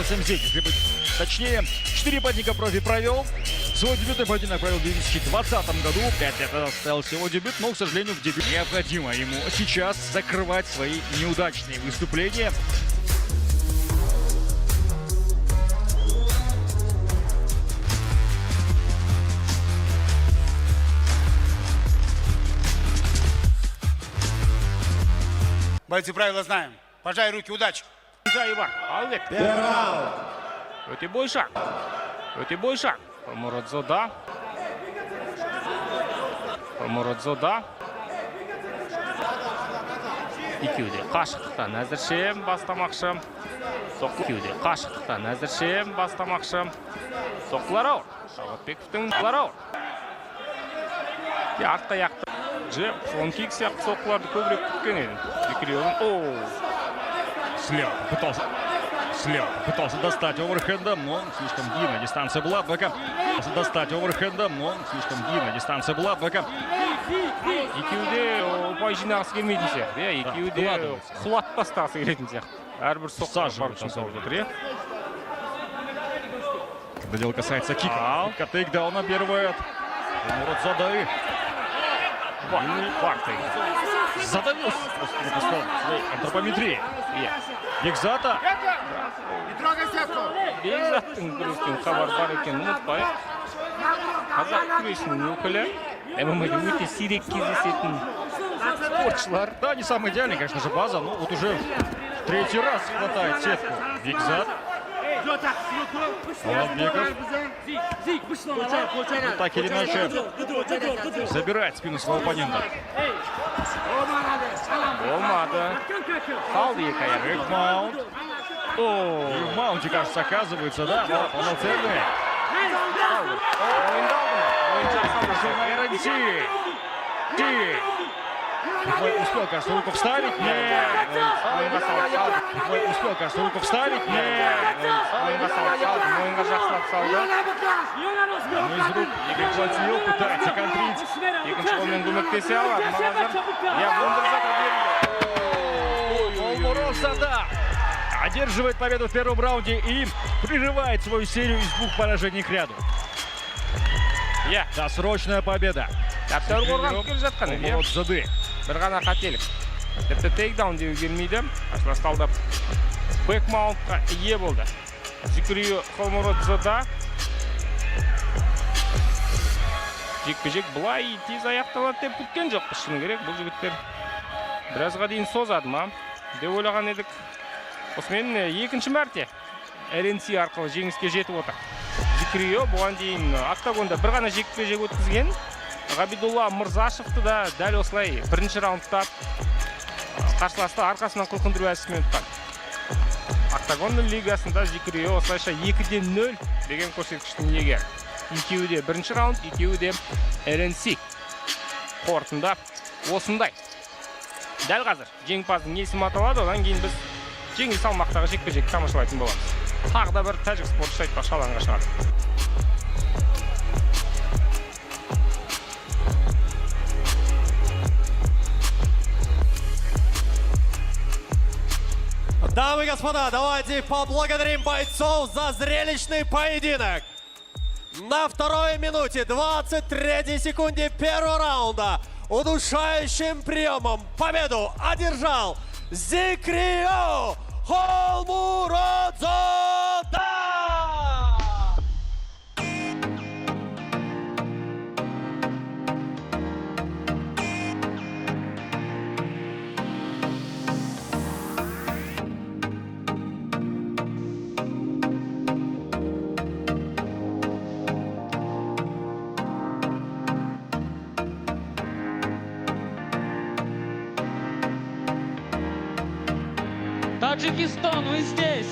СМЗ, если быть точнее. 4 поединка профи провел. Свой дебютный поединок провел в 2020 году. 5 лет назад состоялся его дебют, но, к сожалению, в дебют необходимо ему сейчас закрывать свои неудачные выступления. Бойцы правила знаем. Пожай руки, удачи. Жайбар, Албек. Өте бойшақ. Өте бойшақ. Мұродзода. Мұродзода. Екеуде қашықтықтан әзірше бастамақшы. Екеуде қашықтықтан әзірше бастамақшы. Соққылар ауыр. Шағатбековтың соққылар ауыр. Артта-яқты. Джеб, фронт-кик сияқты соққыларды көбірек күткен еді. Зикриевың. Слева пытался достать оверхендом, но слишком длинная дистанция Бладбека. Достать оверхендом, но слишком длинная дистанция Бладбека. Екеуде ұпай жинағысы келмейтін сияқты. Екеуде құлатпастағысы келетін сияқты. Әрбір соққы бар үшін салып жатыр. Когда дело касается кика, тейкдауна первый от Муродзоды. Задавил свой антропометрии. Бекзата. Бекзаттың күрестен хабар бар екенін ұмытпайық. Қазақ күресінің өкілі. ММА-де өте сирек кездесетін спортшылар. Да, не самый идеальный, конечно же, база, но вот уже в 3-й раз хватает сетку. Бекзат. Лавбеков. Так или иначе забирает спину своего оппонента. Болмады. Қалды екі аяқ. Рейхмаунт. И в маунте, кажется, оказывается, да, полноценный. Успел, кажется, руку вставить? Нет. Успел, кажется, руку вставить? Нет. Ну, из рук перехватил, пытается контрить. Екінші қолмен көмектесе алады. Муродзода одерживает победу в первом раунде и прерывает свою серию из 2 поражений к ряду. Досрочная победа. Муродзоды. Бір ғана қателік. Тіпті тейкдаун деу келмейді. Қарсылас талдап бэкмаунтқа ие болды. Зикрио Муродзода. Жекпе-жек бұлай тез аяқталады деп күткен жоқ. Шыны керек, бұл жігіттер біразға дейін созады ма деп ойлаған едік. Осымен екінші мәрте РНС арқылы жеңіске жетіп отыр. Зикрио бұған дейін октагонда бір ғана жекпе-жек өткізген. Ғабидулла Мырзашевты да дәл осылай бірінші раундта қарсыласты арқасынан қылқындыру әдісімен ұтқан. Октагонның лигасында Зикрио осылайша 2-0 деген көрсеткіштің иегері. Екеуі де бірінші раунд, екеуі де РНС. Қорытында осындай. Дәл қазір жеңімпаздың есімі аталады, одан кейін біз жеңіл салмақтағы жекпе-жекті тамашалайтын боламыз. Тағы да бір тәжік спортшы айтпақшы алаңға шығады. Дамы и господа, давайте поблагодарим бойцов за зрелищный поединок. На 2-й минуте, 23-й секунде первого раунда удушающим приемом победу одержал Зикрио Муродзода! Таджикистан, вы здесь.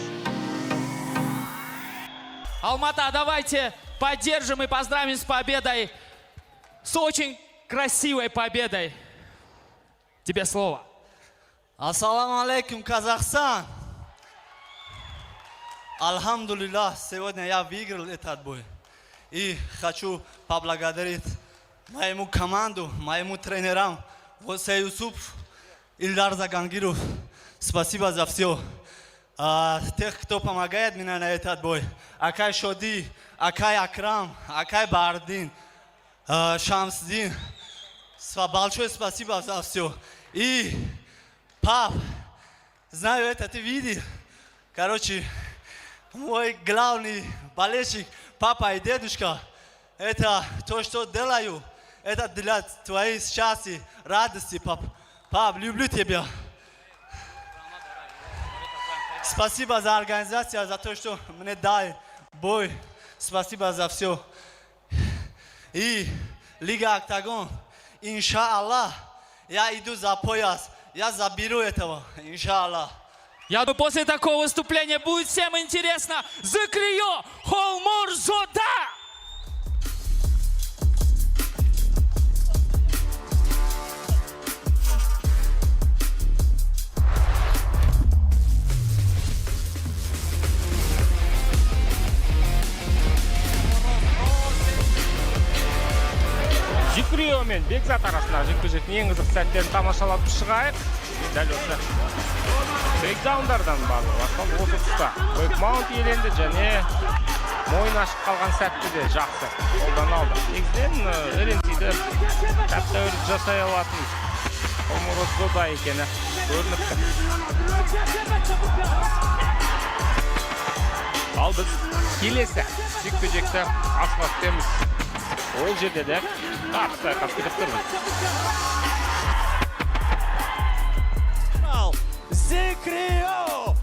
Алмата, давайте поддержим и поздравим с победой. С очень красивой победой. Тебе слово. Ассаламу алейкум, Казахстан. Алхамдулиллах, сегодня я выиграл этот бой. И хочу поблагодарить моему команду, моему тренерам, Восе Юсуп, Ильдар Загангиров. Спасибо за все. тех, кто помогает мне на этот бой. Акай Шоди, Акай Акрам, Акай Бардин, Шамсдин. Большое спасибо за все. И, пап, знаю, это ты видел. Короче, мой главный болельщик, папа и дедушка, это то, что делаю. Это для твоей счастья, радости, пап. Пап, люблю тебя. Спасибо за организацию, за то, что мне дали бой. Спасибо за все. И Лига Октагон, иншаллах, я иду за пояс. Я заберу этого, иншаллах. Я думаю, после такого выступления будет всем интересно. Закрио Холморзода! Зикрио мен Бекзат арасындағы жекпе-жектің ең қызықты сәттерін тамашалап шығайық. Дәл осы брейкдаундардан барлығы басталды осы тұста. Бэкмаунт иеленді және мойын ашып қалған сәтті де жақсы қолдана алды. Негізінен РНЦ-ді тәп-тәуір жасай алатын Холморзода екені көрініп тұр. Ал біз келесі жекпе-жекті асыға күтеміз. Ол жерде де қатты күтіп тұрмыз. Зикрио